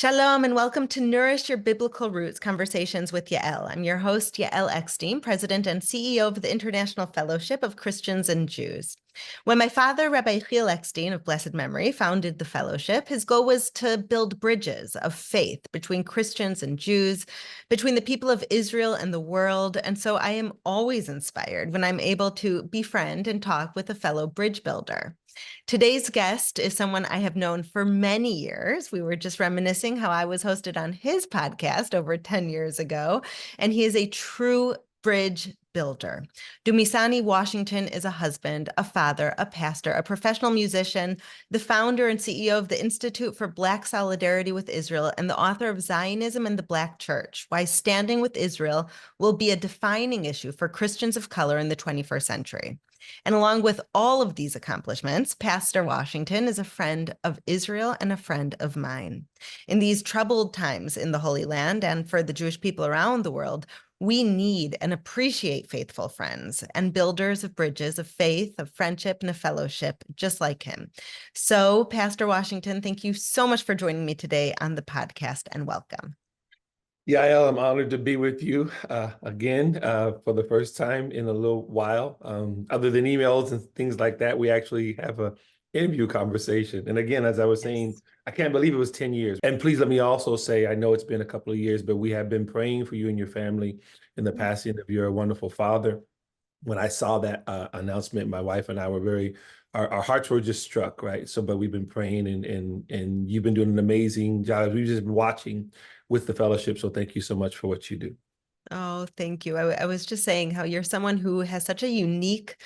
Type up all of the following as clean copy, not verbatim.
Shalom and welcome to Nourish Your Biblical Roots Conversations with Yael. I'm your host, Yael Eckstein, President and CEO of the International Fellowship of Christians and Jews. When my father, Rabbi Yael Eckstein of blessed memory, founded the fellowship, his goal was to build bridges of faith between Christians and Jews, between the people of Israel and the world. And so I am always inspired when I'm able to befriend and talk with a fellow bridge builder. Today's guest is someone I have known for many years. We were just reminiscing how I was hosted on his podcast over 10 years ago, and he is a true bridge builder. Dumisani Washington is a husband, a father, a pastor, a professional musician, the founder and CEO of the Institute for Black Solidarity with Israel, and the author of Zionism and the Black Church, Why Standing with Israel Will Be a Defining Issue for Christians of Color in the 21st Century. And along with all of these accomplishments, Pastor Washington is a friend of Israel and a friend of mine. In these troubled times in the Holy Land and for the Jewish people around the world, we need and appreciate faithful friends and builders of bridges of faith, of friendship, and of fellowship, just like him. So, Pastor Washington, thank you so much for joining me today on the podcast, and welcome. Yael, I'm honored to be with you again for the first time in a little while. Other than emails and things like that, we actually have an interview conversation. And again, as I was saying, I can't believe it was 10 years. And please let me also say, I know it's been a couple of years, but we have been praying for you and your family in the passing of your wonderful father. When I saw that announcement, my wife and I were our hearts were just struck, right? So, but we've been praying and you've been doing an amazing job. We've just been watching with the fellowship. So thank you so much for what you do. Oh, thank you. I was just saying how you're someone who has such a unique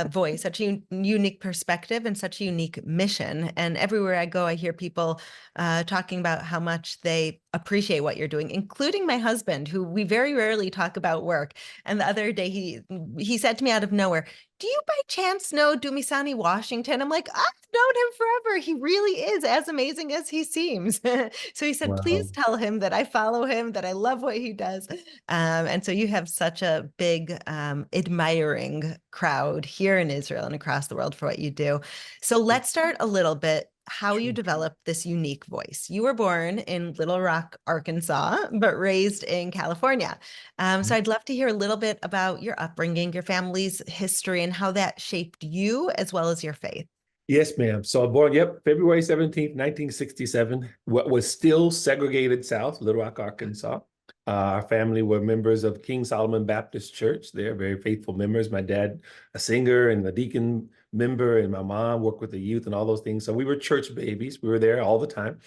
voice, such a unique perspective, and such a unique mission. And everywhere I go, I hear people talking about how much they appreciate what you're doing, including my husband, who we very rarely talk about work. And the other day, he said to me out of nowhere, "Do you by chance know Dumisani Washington?" I'm like, "I've known him forever. He really is as amazing as he seems." So he said, Wow. "Please tell him that I follow him, that I love what he does." And so you have such a big admiring crowd here in Israel and across the world for what you do. So let's start a little bit how you developed this unique voice. You were born in Little Rock, Arkansas, but raised in California. So I'd love to hear a little bit about your upbringing, your family's history, and how that shaped you as well as your faith. Yes, ma'am. So I'm born, February 17th, 1967, what was still segregated South, Little Rock, Arkansas. Our family were members of King Solomon Baptist Church. They're very faithful members. My dad, a singer and a deacon member, and my mom worked with the youth and all those things. So we were church babies. We were there all the time.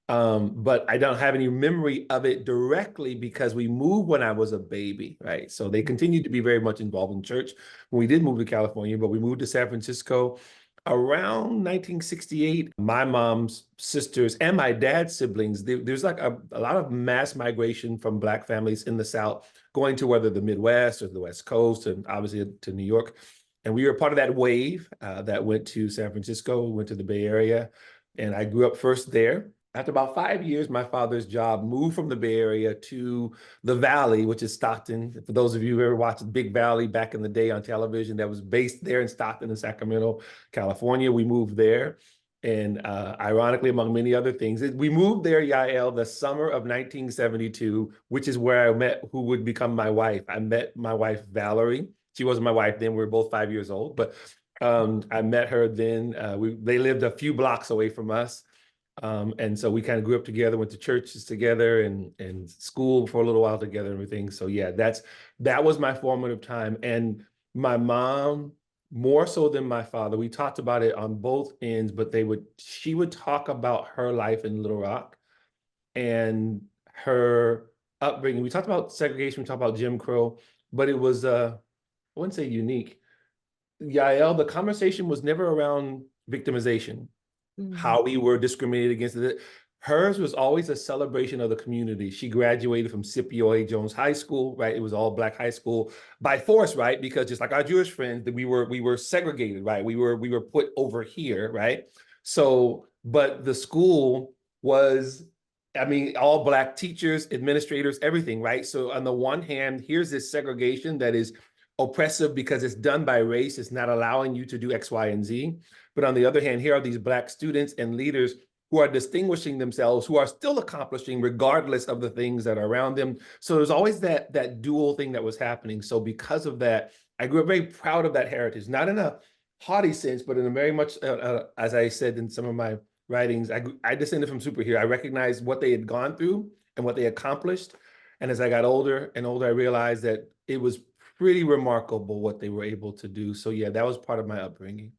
But I don't have any memory of it directly because we moved when I was a baby, right? So they continued to be very much involved in church when we did move to California, but we moved to San Francisco around 1968. My mom's sisters and my dad's siblings, there's like a lot of mass migration from Black families in the South going to whether the Midwest or the West Coast and obviously to New York. And we were part of that wave that went to San Francisco, went to the Bay Area. And I grew up first there. After about 5 years, my father's job moved from the Bay Area to the Valley, which is Stockton. For those of you who ever watched Big Valley back in the day on television, that was based there in Stockton and Sacramento, California. We moved there. And ironically, among many other things, we moved there, Yael, the summer of 1972, which is where I met who would become my wife. I met my wife, Valerie. She wasn't my wife then. We were both 5 years old. But I met her then. They lived a few blocks away from us. And so we kind of grew up together, went to churches together and school for a little while together and everything. So yeah, that was my formative time. And my mom, more so than my father, we talked about it on both ends, but she would talk about her life in Little Rock and her upbringing. We talked about segregation, we talked about Jim Crow, but it was, I wouldn't say unique. Yael, the conversation was never around victimization. How we were discriminated against. Hers was always a celebration of the community. She graduated from Scipio A. Jones High School, right? It was all Black high school by force, right? Because just like our Jewish friends, that we were segregated, right? We were put over here, right? So, but the school was, I mean, all Black teachers, administrators, everything, right? So on the one hand, here's this segregation that is oppressive because it's done by race. It's not allowing you to do X, Y, and Z. But on the other hand, here are these Black students and leaders who are distinguishing themselves, who are still accomplishing regardless of the things that are around them. So there's always that dual thing that was happening. So because of that, I grew up very proud of that heritage, not in a haughty sense, but in a very much, as I said in some of my writings, I descended from superhero. I recognized what they had gone through and what they accomplished. And as I got older and older, I realized that it was pretty remarkable what they were able to do. So yeah, that was part of my upbringing.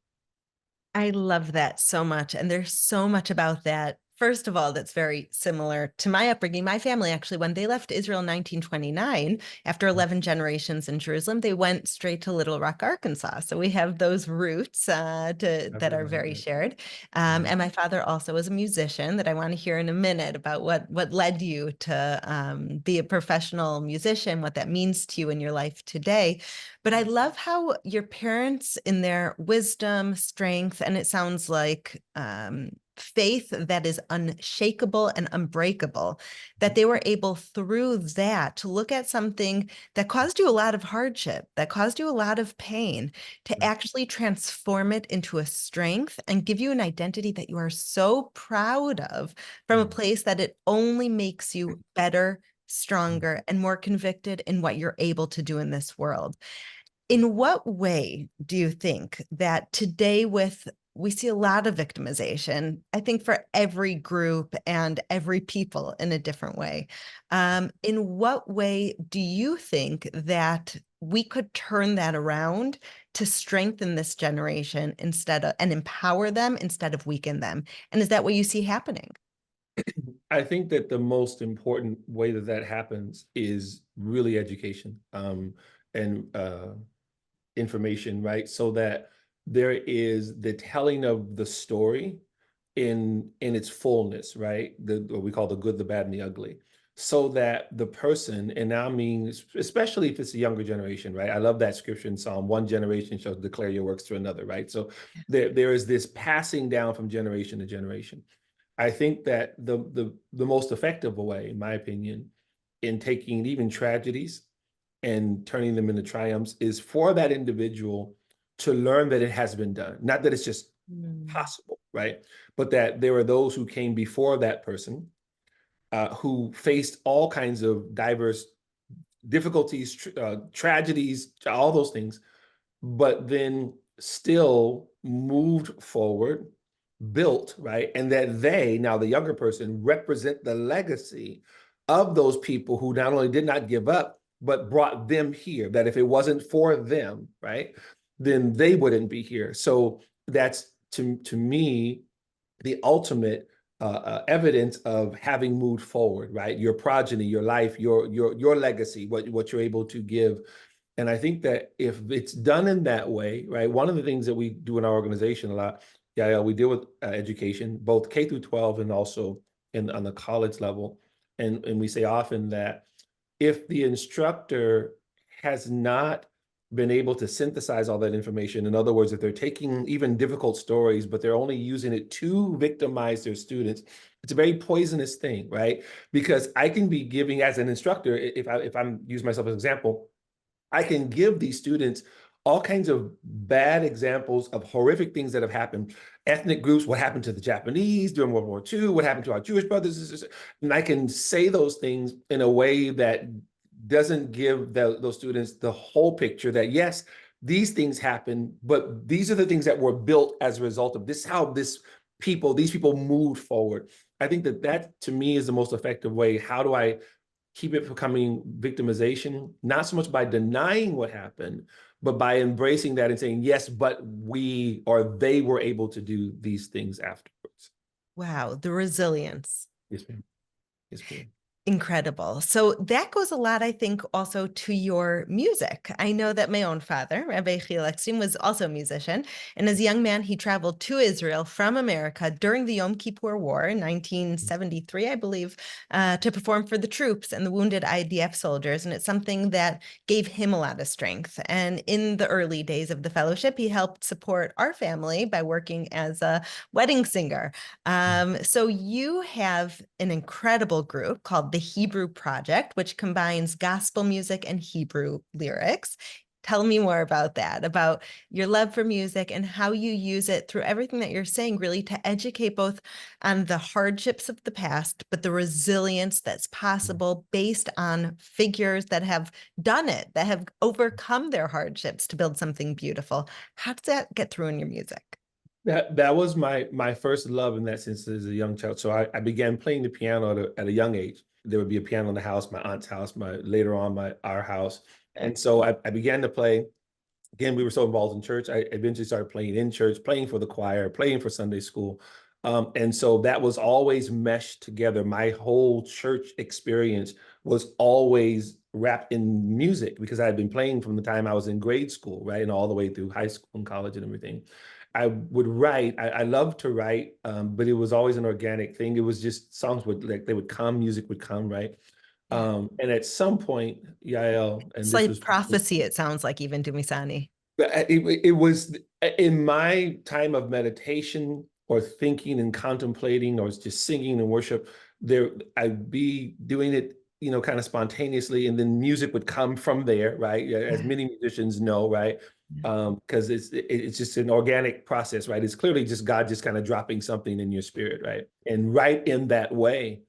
I love that so much. And there's so much about that. First of all, that's very similar to my upbringing. My family, actually, when they left Israel in 1929, after 11 generations in Jerusalem, they went straight to Little Rock, Arkansas. So we have those roots that are very shared. And my father also was a musician that I want to hear in a minute about what led you to be a professional musician, what that means to you in your life today. But I love how your parents, in their wisdom, strength, and it sounds like faith that is unshakable and unbreakable, that they were able through that to look at something that caused you a lot of hardship, that caused you a lot of pain, to actually transform it into a strength and give you an identity that you are so proud of from a place that it only makes you better, stronger, and more convicted in what you're able to do in this world. In what way do you think that today we see a lot of victimization, I think for every group and every people in a different way. In what way do you think that we could turn that around to strengthen this generation and empower them instead of weaken them? And is that what you see happening? I think that the most important way that that happens is really education, and information, right? So that there is the telling of the story in its fullness, right? What we call the good, the bad, and the ugly. So that the person, and I mean, especially if it's a younger generation, right? I love that scripture in Psalm, one generation shall declare your works to another, right? So there is this passing down from generation to generation. I think that the most effective way, in my opinion, in taking even tragedies and turning them into triumphs is for that individual to learn that it has been done. Not that it's just possible, right? But that there are those who came before that person, who faced all kinds of diverse difficulties, tragedies, all those things, but then still moved forward, built, right? And that they, now the younger person, represent the legacy of those people who not only did not give up, but brought them here. That if it wasn't for them, right, then they wouldn't be here. So that's to me the ultimate evidence of having moved forward, right? Your progeny, your life, your legacy, what you're able to give. And I think that if it's done in that way, right? One of the things that we do in our organization a lot, yeah, we deal with education, both K through 12 and also on the college level. And we say often that if the instructor has not been able to synthesize all that information, in other words, if they're taking even difficult stories, but they're only using it to victimize their students, it's a very poisonous thing, right? Because I can be giving, as an instructor, if I'm using myself as an example, I can give these students all kinds of bad examples of horrific things that have happened. Ethnic groups, what happened to the Japanese during World War II, what happened to our Jewish brothers, and I can say those things in a way that doesn't give those students the whole picture that yes, these things happen, but these are the things that were built as a result of this, how these people moved forward. I think that to me is the most effective way. How do I keep it from becoming victimization? Not so much by denying what happened, but by embracing that and saying, yes, but we or they were able to do these things afterwards. Wow, the resilience. Yes, ma'am. Yes, ma'am. Incredible. So that goes a lot, I think, also to your music. I know that my own father, Rabbi Yael Eckstein, was also a musician. And as a young man, he traveled to Israel from America during the Yom Kippur War in 1973, I believe, to perform for the troops and the wounded IDF soldiers. And it's something that gave him a lot of strength. And in the early days of the fellowship, he helped support our family by working as a wedding singer. So you have an incredible group called the Hebrew Project, which combines gospel music and Hebrew lyrics. Tell me more about that, about your love for music and how you use it through everything that you're saying, really to educate both on the hardships of the past, but the resilience that's possible based on figures that have done it, that have overcome their hardships to build something beautiful. How does that get through in your music? That was my first love in that sense as a young child. So I began playing the piano at a young age. There would be a piano in the house, my aunt's house, later on our house. And so I began to play. Again, we were so involved in church. I eventually started playing in church, playing for the choir, playing for Sunday school. And so that was always meshed together. My whole church experience was always wrapped in music because I had been playing from the time I was in grade school, right? And all the way through high school and college and everything. I would write. I loved to write, but it was always an organic thing. It was just songs they would come, music would come, right? And at some point, Yael, and It's this like was prophecy, it sounds like, even Dumisani. it was in my time of meditation or thinking and contemplating or just singing and worship, there I'd be doing it, kind of spontaneously, and then music would come from there, right? As many musicians know, right? Because it's just an organic process, right? It's clearly just God just kind of dropping something in your spirit, right? And right in that way,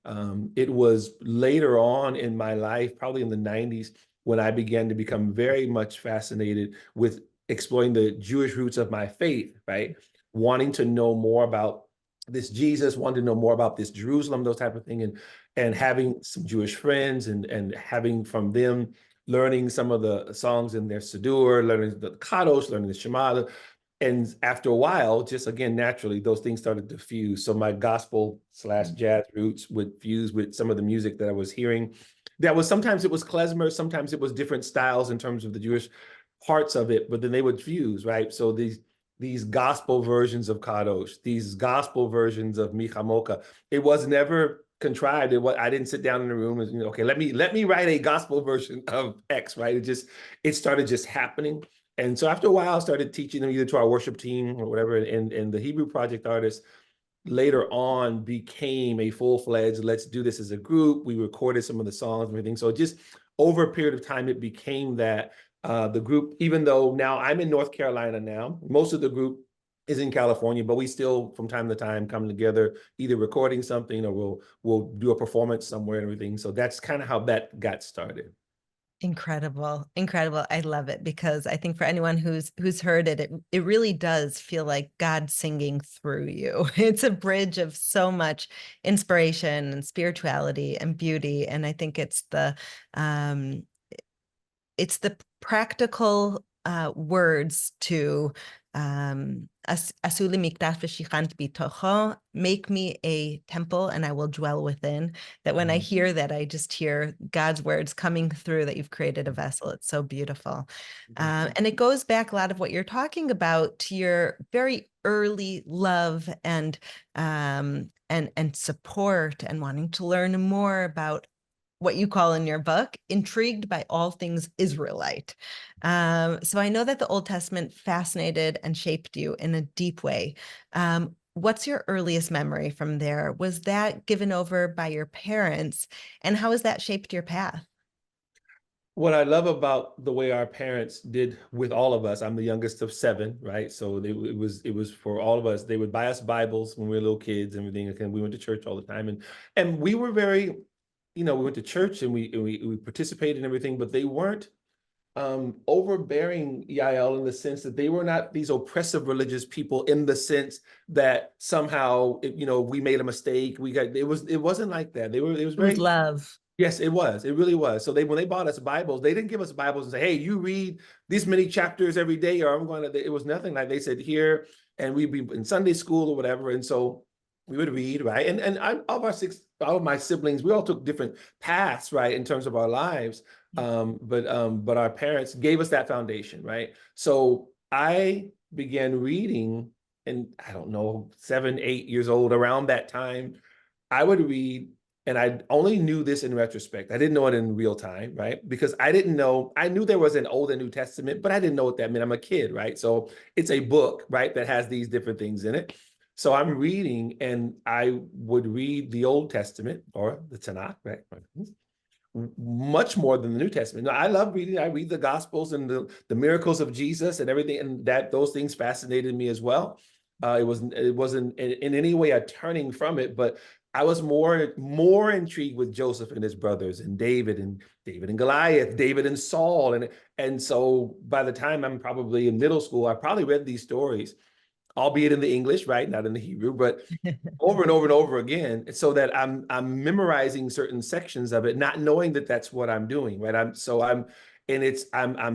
it was later on in my life, probably in the 90s, when I began to become very much fascinated with exploring the Jewish roots of my faith, right? Wanting to know more about this Jesus, wanting to know more about this Jerusalem, those type of thing, and having some Jewish friends and having from them learning some of the songs in their Siddur, learning the Kadosh, learning the Shema. And after a while, just again, naturally, those things started to fuse. So my gospel/jazz roots would fuse with some of the music that I was hearing. That was sometimes it was klezmer, sometimes it was different styles in terms of the Jewish parts of it, but then they would fuse, right? So these gospel versions of Kadosh, these gospel versions of Michamoka, it was never contrived. I didn't sit down in the room and okay, let me write a gospel version of X, right? It started just happening. And so after a while, I started teaching them either to our worship team or whatever, and the Hebrew Project artists later on became a full-fledged, let's do this as a group. We recorded some of the songs and everything. So just over a period of time, it became that the group, even though now I'm in North Carolina now, most of the group is in California, but we still from time to time come together, either recording something or we'll do a performance somewhere and everything. So that's kind of how that got started. Incredible. Incredible. I love it because I think for anyone who's heard it, it really does feel like God singing through you. It's a bridge of so much inspiration and spirituality and beauty. And I think it's the practical words to "Asuli mikdash v'shichant bitocho," make me a temple and I will dwell within. That when I hear that, I just hear God's words coming through that you've created a vessel. It's so beautiful. And it goes back a lot of what you're talking about to your very early love and support and wanting to learn more about what you call in your book, intrigued by all things Israelite. So I know that the Old Testament fascinated and shaped you in a deep way. What's your earliest memory from there? Was that given over by your parents? And how has that shaped your path? What I love about the way our parents did with all of us, I'm the youngest of seven, right? So it was for all of us. They would buy us Bibles when we were little kids and everything. And we went to church all the time, and we were very, we went to church and we participated in everything, but they weren't overbearing, Yael, in the sense that they were not these oppressive religious people in the sense that somehow, we made a mistake. It wasn't like that. It was It was very. love. Yes, it was. It really was. So when they bought us Bibles, they didn't give us Bibles and say, "Hey, you read this many chapters every day," or I'm going to. It was nothing like they said here, and we'd be in Sunday school or whatever, and so we would read, right? And all of my siblings, we all took different paths, right, in terms of our lives. But our parents gave us that foundation, right? So I began reading, and I don't know, 7, 8 years old, around that time, I would read. And I only knew this in retrospect. I didn't know it in real time, right? Because I knew there was an Old and New Testament, but I didn't know what that meant. I'm a kid, right? So it's a book, right, that has these different things in it. So I'm reading, and I would read the Old Testament or the Tanakh, right? much more than the New Testament. Now, I love reading. I read the Gospels and the miracles of Jesus and everything, and those things fascinated me as well. It wasn't in any way a turning from it, but I was more intrigued with Joseph and his brothers, and David and Goliath, David and Saul, and so by the time I'm probably in middle school, I probably read these stories, albeit in the English, right, not in the Hebrew, but over and over and over again, so that I'm memorizing certain sections of it, not knowing that that's what I'm doing, right? I'm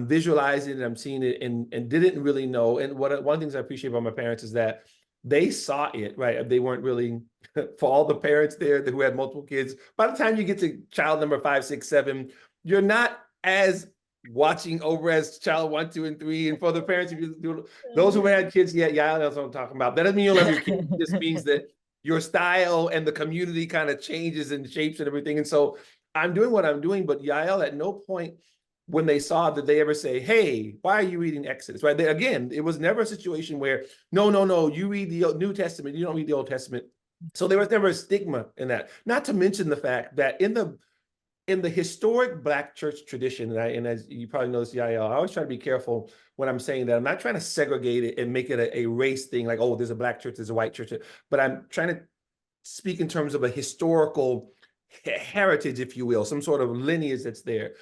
visualizing it, I'm seeing it, and didn't really know. And one of the things I appreciate about my parents is that they saw it, right? They weren't really for all the parents there who had multiple kids. By the time you get to child number 5, 6, 7, you're not as watching over as child 1, 2, and 3. And for the parents, if you do, those who had kids yet, yeah, that's what I'm talking about. That doesn't mean you'll have your kids. It just means that your style and the community kind of changes and shapes and everything. And so I'm doing what I'm doing, but Yael, at no point when they saw did they ever say, hey, why are you reading Exodus, right? Again, it was never a situation where, no, you read the New Testament, you don't read the Old Testament. So there was never a stigma in that. Not to mention the fact that in the historic Black church tradition, and as you probably noticed, Yael, I always try to be careful when I'm saying that. I'm not trying to segregate it and make it a race thing, like, oh, there's a Black church, there's a white church, but I'm trying to speak in terms of a historical heritage, if you will, some sort of lineage that's there.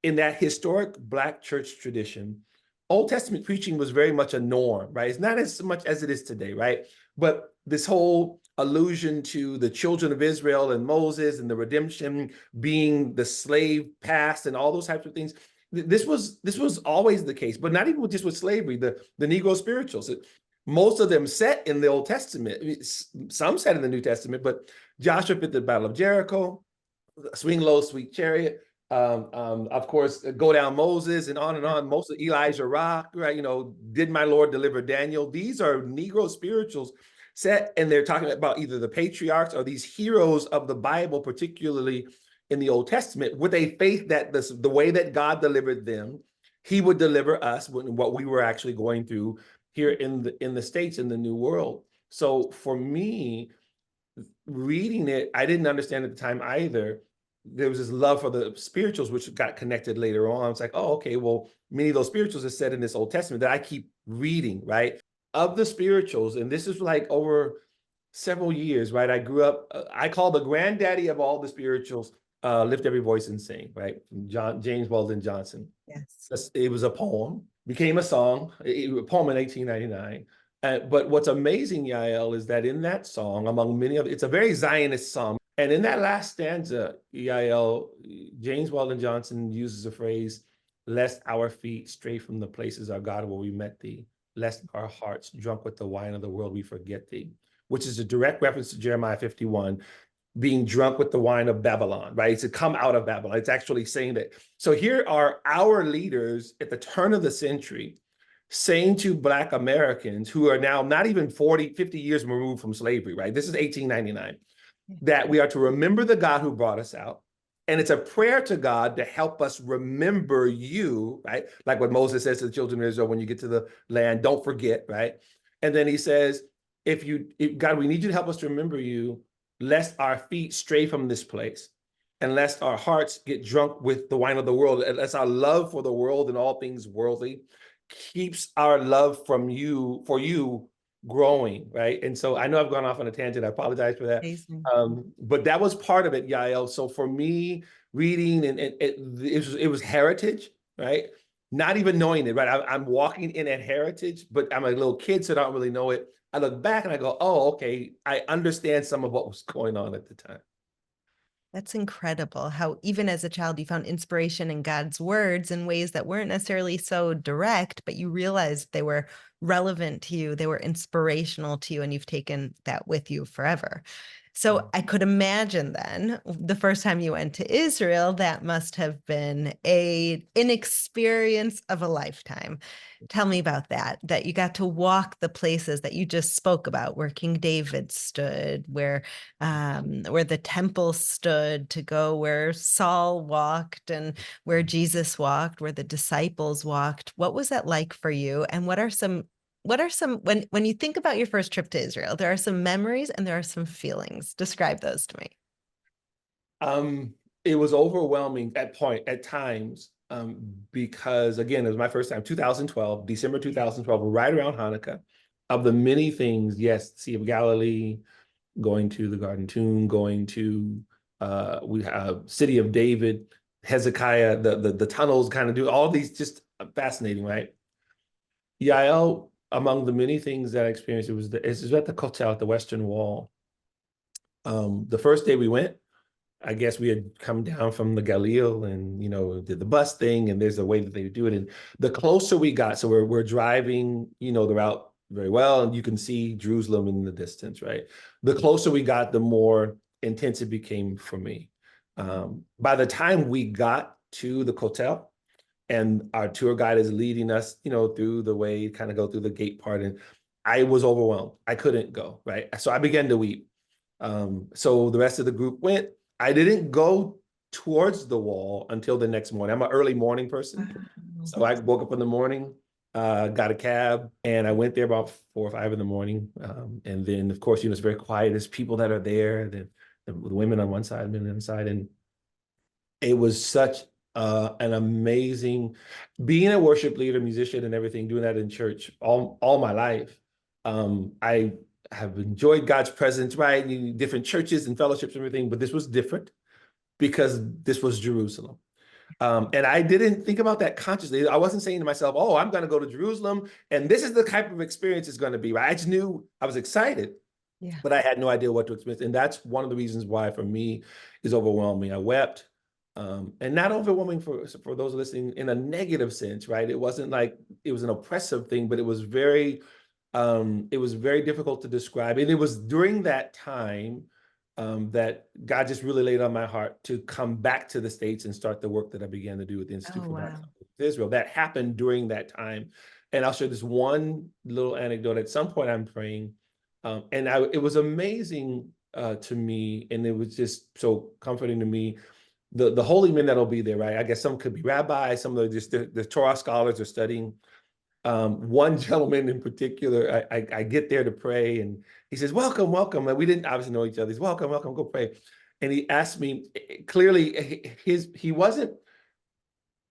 In that historic Black church tradition, Old Testament preaching was very much a norm, right? It's not as much as it is today, right? But this whole allusion to the children of Israel and Moses and the redemption being the slave past and all those types of things, this was always the case, but not even just with slavery, the Negro spirituals. Most of them set in the Old Testament, some set in the New Testament, but Joshua fit the Battle of Jericho, swing low, sweet chariot, of course, go down Moses and on. Most of Elijah Rock, right? Did my Lord deliver Daniel? These are Negro spirituals set, and they're talking about either the patriarchs or these heroes of the Bible, particularly in the Old Testament, with a faith that the way that God delivered them, he would deliver us when what we were actually going through here in the States, in the New World. So for me, reading it, I didn't understand at the time either. There was this love for the spirituals, which got connected later on. It's like, oh, okay, well, many of those spirituals are said in this Old Testament that I keep reading, right? Of the spirituals, and this is like over several years, right? I grew up, I call the granddaddy of all the spirituals, Lift Every Voice and Sing, right? From James Weldon Johnson. Yes. It was a poem, became a song, a poem in 1899. But what's amazing, Yael, is that in that song, among many it's a very Zionist song. And in that last stanza, Yael, James Weldon Johnson uses a phrase, lest our feet stray from the places, our God, where we met thee, lest our hearts, drunk with the wine of the world, we forget thee, which is a direct reference to Jeremiah 51, being drunk with the wine of Babylon, right? It's to come out of Babylon. It's actually saying that. So here are our leaders at the turn of the century saying to Black Americans who are now not even 40, 50 years removed from slavery, right? This is 1899, that we are to remember the God who brought us out. And it's a prayer to God to help us remember you, right? Like what Moses says to the children of Israel, when you get to the land, don't forget, right? And then he says, God, we need you to help us to remember you, lest our feet stray from this place, and lest our hearts get drunk with the wine of the world, lest our love for the world and all things worldly keeps our love for you growing, right? And so I know I've gone off on a tangent. I apologize for that. But that was part of it, Yael. So for me, reading and it was heritage, right? Not even knowing it, right? I'm walking in at heritage, but I'm a little kid, so I don't really know it. I look back and I go, oh, okay, I understand some of what was going on at the time. That's incredible how even as a child, you found inspiration in God's words in ways that weren't necessarily so direct, but you realized they were relevant to you, they were inspirational to you, and you've taken that with you forever. So I could imagine then the first time you went to Israel, that must have been an experience of a lifetime. Tell me about that you got to walk the places that you just spoke about, where King David stood, where the temple stood, to go where Saul walked and where Jesus walked, where the disciples walked. What was that like for you? And what are some when you think about your first trip to Israel, there are some memories and there are some feelings. Describe those to me. it was overwhelming at times, because again, it was my first time, 2012, December 2012, right around Hanukkah. Of the many things, yes, Sea of Galilee, going to the Garden Tomb, going to we have City of David, Hezekiah, the tunnels, kind of do all these, just fascinating, right? Yael, among the many things that I experienced, it was at the Kotel at the Western Wall. The first day we went, I guess we had come down from the Galil and, did the bus thing, and there's a way that they do it. And the closer we got, so we're driving, the route very well, and you can see Jerusalem in the distance, right? The closer we got, the more intense it became for me. By the time we got to the Kotel, and our tour guide is leading us, through the way, kind of go through the gate part, and I was overwhelmed. I couldn't go, right? So I began to weep. So the rest of the group went. I didn't go towards the wall until the next morning. I'm an early morning person. So I woke up in the morning, got a cab, and I went there about 4 or 5 in the morning. And then, of course, it's very quiet. There's people that are there, the women on one side, men on the other side. And it was such an amazing, being a worship leader, musician, and everything, doing that in church all my life. I have enjoyed God's presence, right? In different churches and fellowships and everything, but this was different because this was Jerusalem. And I didn't think about that consciously. I wasn't saying to myself, oh, I'm going to go to Jerusalem and this is the type of experience it's going to be, right? I just knew I was excited, but I had no idea what to experience. And that's one of the reasons why for me is overwhelming. I wept. And not overwhelming for those listening in a negative sense, right? It wasn't like it was an oppressive thing, but it was very difficult to describe. And it was during that time that God just really laid on my heart to come back to the States and start the work that I began to do with the Institute for Bible Israel. That happened during that time. And I'll share this one little anecdote. At some point I'm praying, and it was amazing to me, and it was just so comforting to me. The holy men that'll be there, right? I guess some could be rabbis, some of the Torah scholars are studying. One gentleman in particular, I get there to pray, and he says, welcome, welcome. And we didn't obviously know each other. He's welcome, welcome, go pray. And he asked me, clearly he wasn't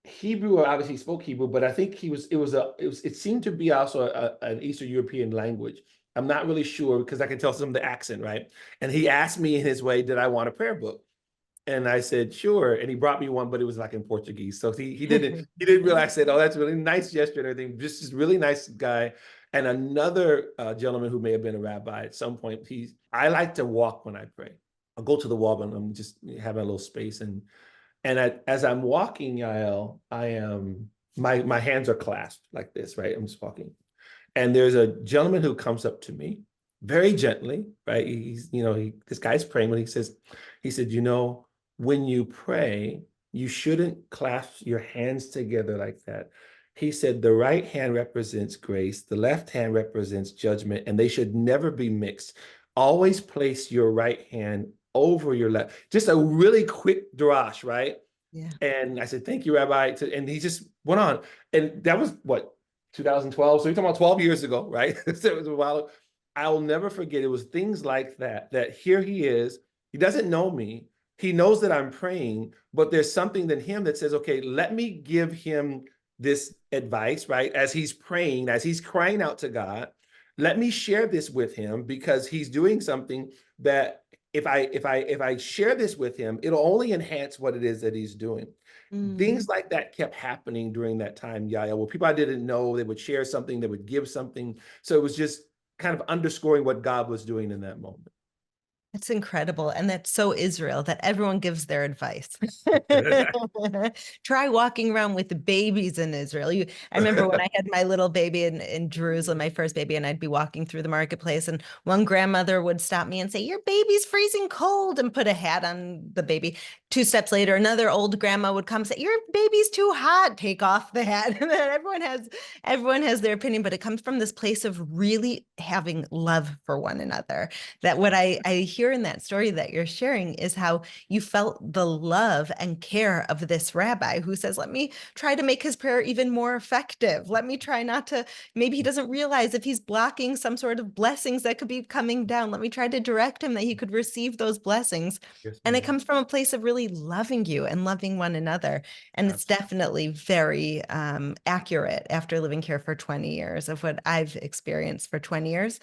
Hebrew, or obviously he spoke Hebrew, but I think it seemed to be also an Eastern European language. I'm not really sure because I can tell some of the accent, right? And he asked me in his way, did I want a prayer book? And I said, sure. And he brought me one, but it was like in Portuguese. So he didn't realize. I said, oh, that's a really nice gesture and everything. Just this really nice guy. And another gentleman who may have been a rabbi at some point, I like to walk when I pray. I'll go to the wall and I'm just having a little space. And as I'm walking, Yael, my hands are clasped like this, right? I'm just walking. And there's a gentleman who comes up to me very gently, right? This guy's praying, when he said, when you pray, you shouldn't clasp your hands together like that. He said, the right hand represents grace, the left hand represents judgment, and they should never be mixed. Always place your right hand over your left. Just a really quick drash, right? Yeah. And I said, thank you, Rabbi. And he just went on. And that was what, 2012? So you're talking about 12 years ago, right? So it was a while. I'll never forget. It was things like that here he is. He doesn't know me. He knows that I'm praying, but there's something in him that says, okay, let me give him this advice, right? As he's praying, as he's crying out to God, let me share this with him, because he's doing something that if I share this with him, it'll only enhance what it is that he's doing. Things like that kept happening during that time, Yael, where people I didn't know, they would share something, they would give something. So it was just kind of underscoring what God was doing in that moment. It's incredible. And that's so Israel, that everyone gives their advice. Try walking around with the babies in Israel. I remember when I had my little baby in Jerusalem, my first baby, and I'd be walking through the marketplace, and one grandmother would stop me and say, your baby's freezing cold, and put a hat on the baby. 2 steps later, another old grandma would come and say, your baby's too hot, take off the hat. And then everyone has their opinion, but it comes from this place of really having love for one another. That what I hear hear in that story that you're sharing is how you felt the love and care of this rabbi who says, let me try to make his prayer even more effective. Let me try not to, maybe he doesn't realize if he's blocking some sort of blessings that could be coming down. Let me try to direct him that he could receive those blessings. Yes, And it ma'am. comes from a place of really loving you and loving one another. And it's definitely very accurate after living here for 20 years of what I've experienced for 20 years.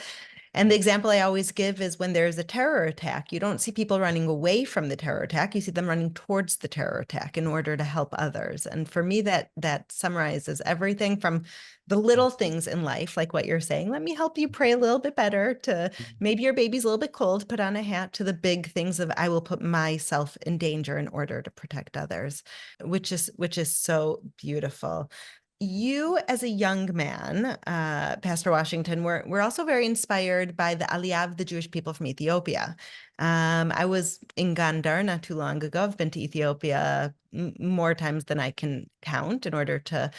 And the example I always give is when there's a terror attack, you don't see people running away from the terror attack. You see them running towards the terror attack in order to help others. And for me, that summarizes everything from the little things in life, like what you're saying, let me help you pray a little bit better, to maybe your baby's a little bit cold, put on a hat, to the big things of I will put myself in danger in order to protect others, which is so beautiful. You, as a young man, Pastor Washington, we're also very inspired by the Aliyah of the Jewish people from Ethiopia. I was in Gondar not too long ago. I've been to Ethiopia more times than I can count in order to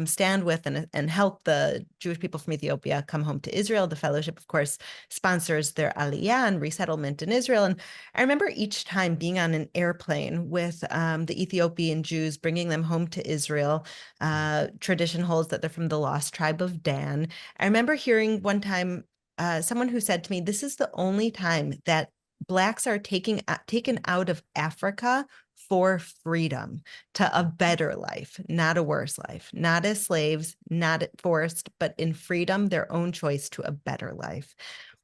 stand with and help the Jewish people from Ethiopia come home to Israel. The fellowship, of course, sponsors their Aliyah and resettlement in Israel. And I remember each time being on an airplane with the Ethiopian Jews, bringing them home to Israel. Tradition holds that they're from the lost tribe of Dan. I remember hearing one time someone who said to me, this is the only time that Blacks are taken out of Africa for freedom, to a better life, not a worse life, not as slaves, not forced, but in freedom, their own choice to a better life.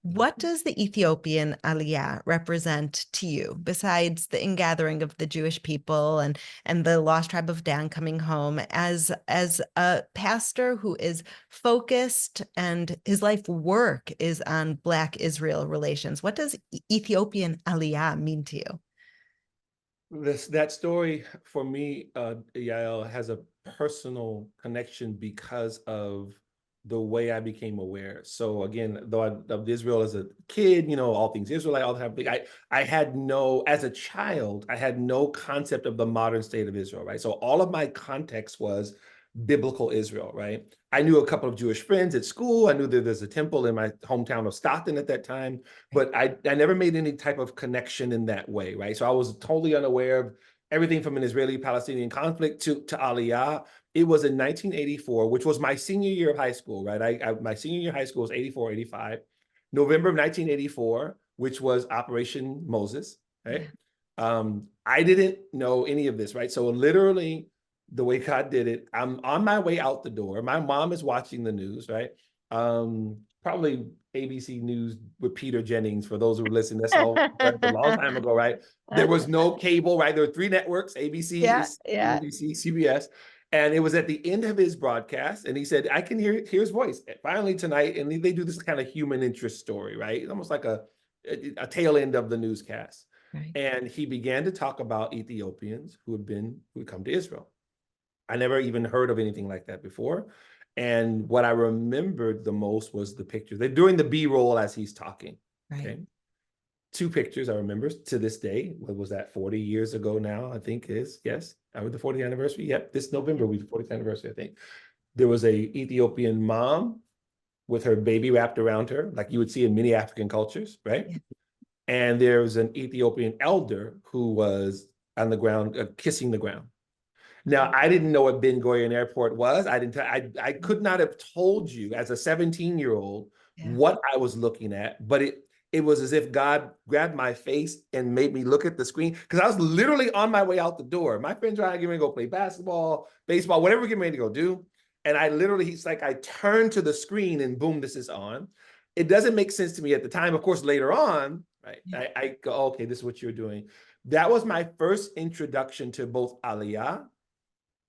What does the Ethiopian Aliyah represent to you, besides the ingathering of the Jewish people and the lost tribe of Dan coming home, as a pastor who is focused and his life work is on Black Israel relations? What does Ethiopian Aliyah mean to you? That story for me, Yael, has a personal connection because of the way I became aware. So again, though I loved Israel as a kid, all things Israelite, all that, I had no, as a child, I had no concept of the modern state of Israel, right? So all of my context was biblical Israel, right? I knew a couple of Jewish friends at school. I knew that there's a temple in my hometown of Stockton at that time, but I never made any type of connection in that way, right? So I was totally unaware of everything from an Israeli-Palestinian conflict to Aliyah. It was in 1984, which was my senior year of high school, right? My senior year of high school was 84, 85. November of 1984, which was Operation Moses, right? I didn't know any of this, right? So literally, the way God did it, I'm on my way out the door. My mom is watching the news, right? Probably ABC News with Peter Jennings, for those who listen. That's all a long time ago, right? There was no cable, right? There were three networks, ABC, NBC, CBS. And it was at the end of his broadcast, and he said, I can hear his voice finally tonight. And they do this kind of human interest story, right? Almost like a tail end of the newscast. Right. And he began to talk about Ethiopians who had come to Israel. I never even heard of anything like that before. And what I remembered the most was the pictures. They're doing the B-roll as he's talking. Right. Okay. Two pictures I remember to this day. What was that, 40 years ago now, I think is, yes. With the 40th anniversary. Yep, this November will be the 40th anniversary, I think. There was a Ethiopian mom with her baby wrapped around her, like you would see in many African cultures, right? Yeah. And there was an Ethiopian elder who was on the ground, kissing the ground. Now, I didn't know what Ben Gurion Airport was. I could not have told you as a 17-year-old what I was looking at, but it was as if God grabbed my face and made me look at the screen, because I was literally on my way out the door. My friends were getting ready to go play basketball, baseball, whatever we're getting ready to go do. And it's like I turned to the screen and boom, this is on. It doesn't make sense to me at the time. Of course, later on, right, I go, okay, this is what you're doing. That was my first introduction to both Aliyah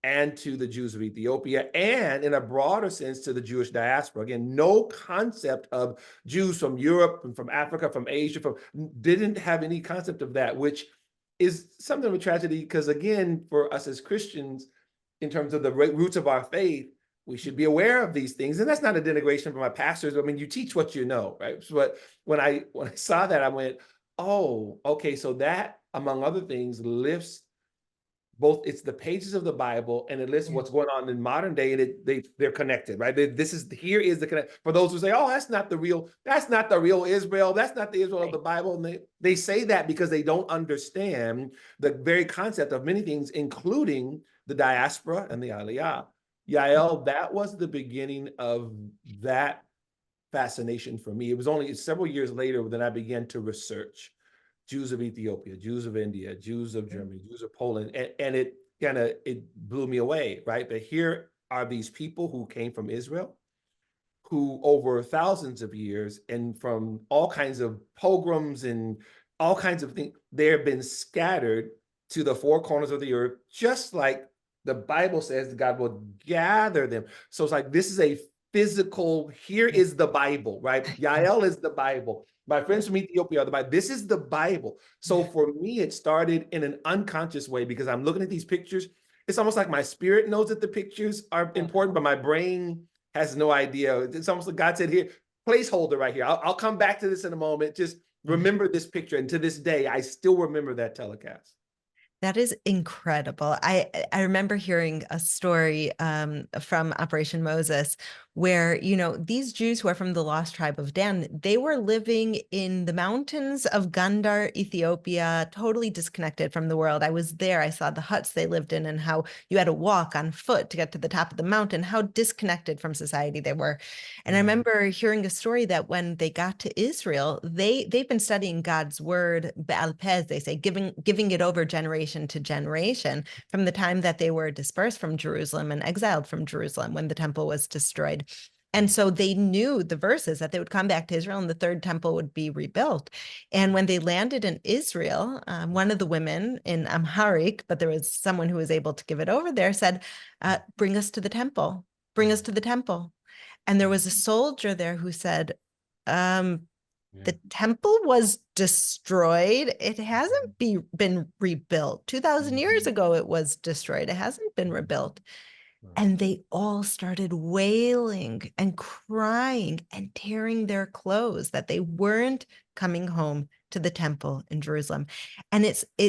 and to the Jews of Ethiopia, and in a broader sense to the Jewish diaspora. Again, no concept of Jews from Europe and from Africa, from Asia, didn't have any concept of that, which is something of a tragedy, because again, for us as Christians, in terms of the roots of our faith, we should be aware of these things. And that's not a denigration for my pastors. I mean, you teach what you know, right? But when I saw that, I went, oh, okay, so that, among other things, lifts both, it's the pages of the Bible and it lists what's going on in modern day, and they're connected, right? Here is the connect for those who say, oh, that's not the real Israel, that's not the Israel of the Bible. And they say that because they don't understand the very concept of many things, including the diaspora and the aliyah. Yael, that was the beginning of that fascination for me. It was only several years later that I began to research Jews of Ethiopia, Jews of India, Jews of Germany, Jews of Poland, and it blew me away, right? But here are these people who came from Israel, who over thousands of years and from all kinds of pogroms and all kinds of things, they have been scattered to the four corners of the earth, just like the Bible says God will gather them. So it's like, this is a physical, here is the Bible, right? Yael is the Bible. My friends from Ethiopia are the Bible. This is the Bible. So for me, it started in an unconscious way because I'm looking at these pictures. It's almost like my spirit knows that the pictures are important, but my brain has no idea. It's almost like God said, here, placeholder right here. I'll come back to this in a moment. Just remember this picture. And to this day, I still remember that telecast. That is incredible. I remember hearing a story from Operation Moses where, these Jews who are from the lost tribe of Dan, they were living in the mountains of Gandar, Ethiopia, totally disconnected from the world. I was there. I saw the huts they lived in and how you had to walk on foot to get to the top of the mountain, how disconnected from society they were. And I remember hearing a story that when they got to Israel, they've been studying God's word, Be'al Pez, they say, giving it over generation to generation from the time that they were dispersed from Jerusalem and exiled from Jerusalem when the temple was destroyed. And so they knew the verses that they would come back to Israel and the third temple would be rebuilt. And when they landed in Israel, one of the women in Amharic, but there was someone who was able to give it over there, said, bring us to the temple, bring us to the temple. And there was a soldier there who said, the temple was destroyed. It hasn't been rebuilt. 2,000 years ago, it was destroyed. It hasn't been rebuilt. And they all started wailing and crying and tearing their clothes that they weren't coming home to the temple in Jerusalem. And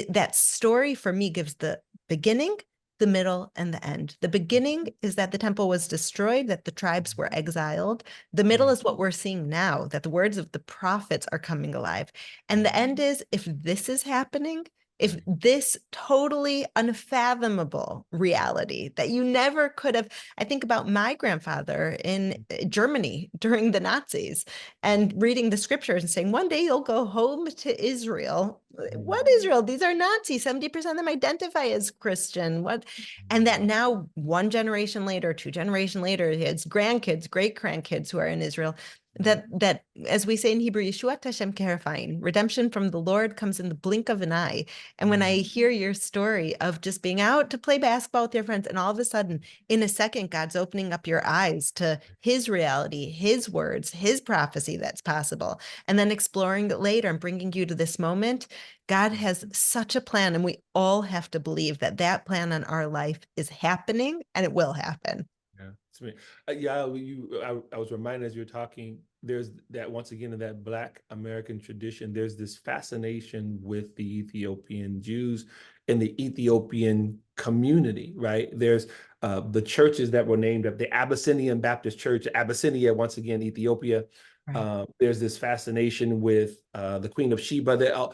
that story for me gives the beginning, the middle, and the end. The beginning is that the temple was destroyed, that the tribes were exiled. The middle is what we're seeing now, that the words of the prophets are coming alive. And the end is, if this is happening, if this totally unfathomable reality that you never could have, I think about my grandfather in Germany during the Nazis and reading the scriptures and saying, one day you'll go home to Israel. What Israel? These are Nazis. 70% of them identify as Christian. What? And that now, one generation later, two generations later, his grandkids, great grandkids who are in Israel, that as we say in Hebrew, Yeshuat Hashem Kerafain, redemption from the Lord comes in the blink of an eye. And when I hear your story of just being out to play basketball with your friends, and all of a sudden, in a second, God's opening up your eyes to his reality, his words, his prophecy that's possible, and then exploring it later and bringing you to this moment, God has such a plan, and we all have to believe that that plan on our life is happening and it will happen. Yeah, it's me. I was reminded as you were talking, there's that once again in that Black American tradition, there's this fascination with the Ethiopian Jews and the Ethiopian community, right? There's the churches that were named of the Abyssinian Baptist Church, Abyssinia, once again, Ethiopia. Right. There's this fascination with the Queen of Sheba.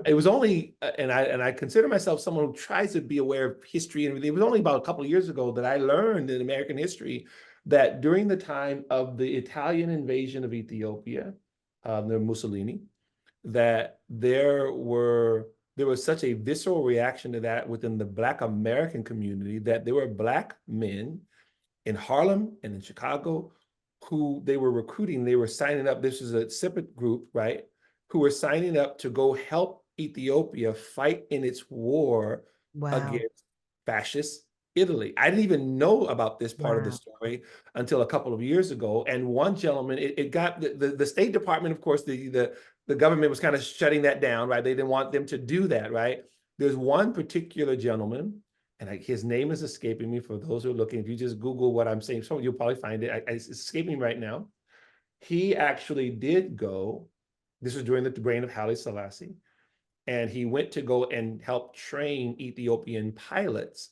It was only, and I consider myself someone who tries to be aware of history and everything. It was only about a couple of years ago that I learned in American history that during the time of the Italian invasion of Ethiopia, the Mussolini, that there was such a visceral reaction to that within the Black American community that there were Black men in Harlem and in Chicago who they were recruiting. They were signing up. This is a separate group, right? Who were signing up to go help Ethiopia fight in its war against fascist Italy. I didn't even know about this part of the story until a couple of years ago. And one gentleman, it got the State Department, of course, the government was kind of shutting that down, right? They didn't want them to do that, right? There's one particular gentleman, and his name is escaping me. For those who are looking, if you just Google what I'm saying, so you'll probably find it. It's escaping me right now. He actually did go. This was during the reign of Haile Selassie. and he went to go and help train Ethiopian pilots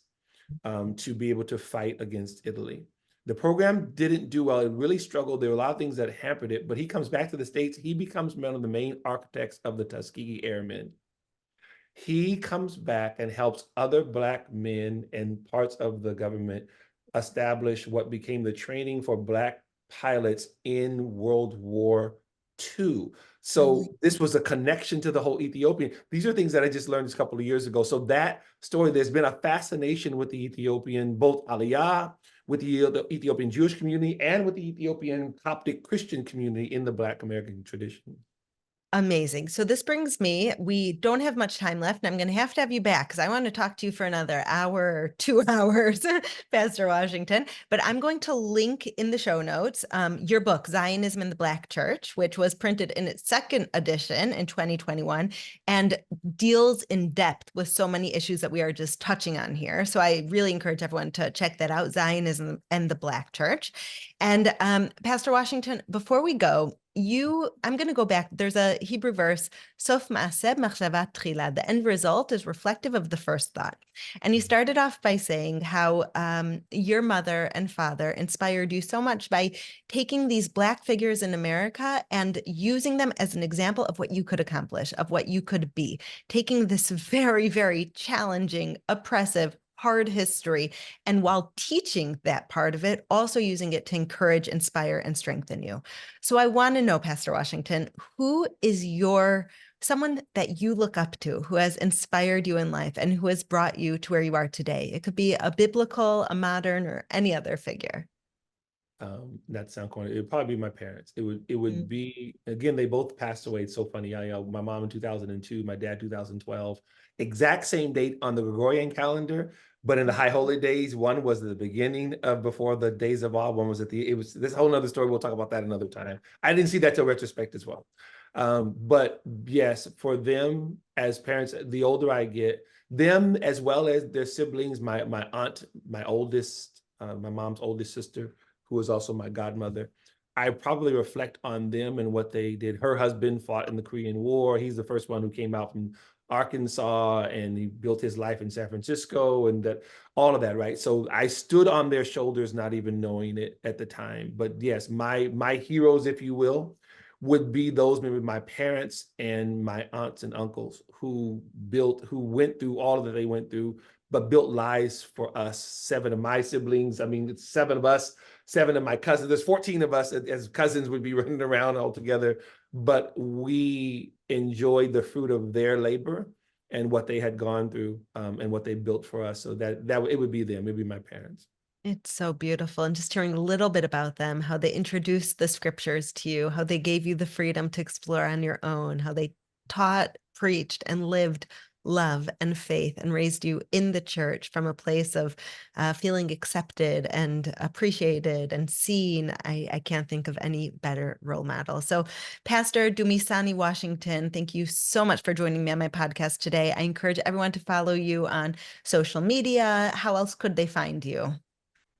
to be able to fight against Italy. The program didn't do well. It really struggled. There were a lot of things that hampered it, but he comes back to the States. He becomes one of the main architects of the Tuskegee Airmen. He comes back and helps other Black men and parts of the government establish what became the training for Black pilots in World War II. So this was a connection to the whole Ethiopian. These are things that I just learned a couple of years ago. So that story, there's been a fascination with the Ethiopian, both Aliyah, with the Ethiopian Jewish community, and with the Ethiopian Coptic Christian community in the Black American tradition. Amazing. So this brings me, we don't have much time left, and I'm going to have you back because I want to talk to you for another hour or 2 hours, Pastor Washington. But I'm going to link in the show notes your book, Zionism in the Black Church, which was printed in its second edition in 2021 and deals in depth with so many issues that we are just touching on here. So I really encourage everyone to check that out, Zionism and the Black Church. And Pastor Washington, before we go, I'm going to go back. There's a Hebrew verse, Sof ma'aseh machshavat tchila. The end result is reflective of the first thought. And you started off by saying how your mother and father inspired you so much by taking these Black figures in America and using them as an example of what you could accomplish, of what you could be, taking this very, very challenging, oppressive, hard history, and while teaching that part of it, also using it to encourage, inspire, and strengthen you. So I want to know, Pastor Washington, who is someone that you look up to, who has inspired you in life and who has brought you to where you are today? It could be a biblical, a modern, or any other figure. That sound corny. It would probably be my parents. It would be, again, they both passed away. It's so funny. My mom in 2002, my dad 2012, exact same date on the Gregorian calendar, but in the High Holy Days, one was the beginning of before the days of awe, one was it was this whole nother story. We'll talk about that another time. I didn't see that till retrospect as well. But yes, for them as parents, the older I get, them as well as their siblings, my aunt, my mom's oldest sister, who was also my godmother, I probably reflect on them and what they did. Her husband fought in the Korean War. He's the first one who came out from Arkansas, and he built his life in San Francisco, and all of that, right? So I stood on their shoulders, not even knowing it at the time. But yes, my heroes, if you will, would be those, maybe my parents and my aunts and uncles who went through all that they went through, but built lives for us. 7 of my siblings, I mean, it's 7 of us, 7 of my cousins. There's 14 of us as cousins would be running around all together, but we enjoyed the fruit of their labor and what they had gone through and what they built for us. So that it would be them, it would be my parents. It's so beautiful. And just hearing a little bit about them, how they introduced the scriptures to you, how they gave you the freedom to explore on your own, how they taught, preached, and lived love and faith and raised you in the church from a place of feeling accepted and appreciated and seen. I can't think of any better role model. So Pastor Dumisani Washington, thank you so much for joining me on my podcast today. I encourage everyone to follow you on social media. How else could they find you?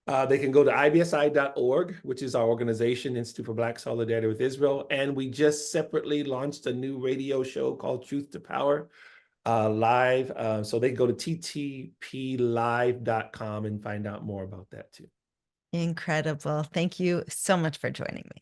They can go to ibsi.org, which is our organization, Institute for Black Solidarity with Israel. And we just separately launched a new radio show called Truth to Power live. So they can go to ttplive.com and find out more about that too. Incredible. Thank you so much for joining me.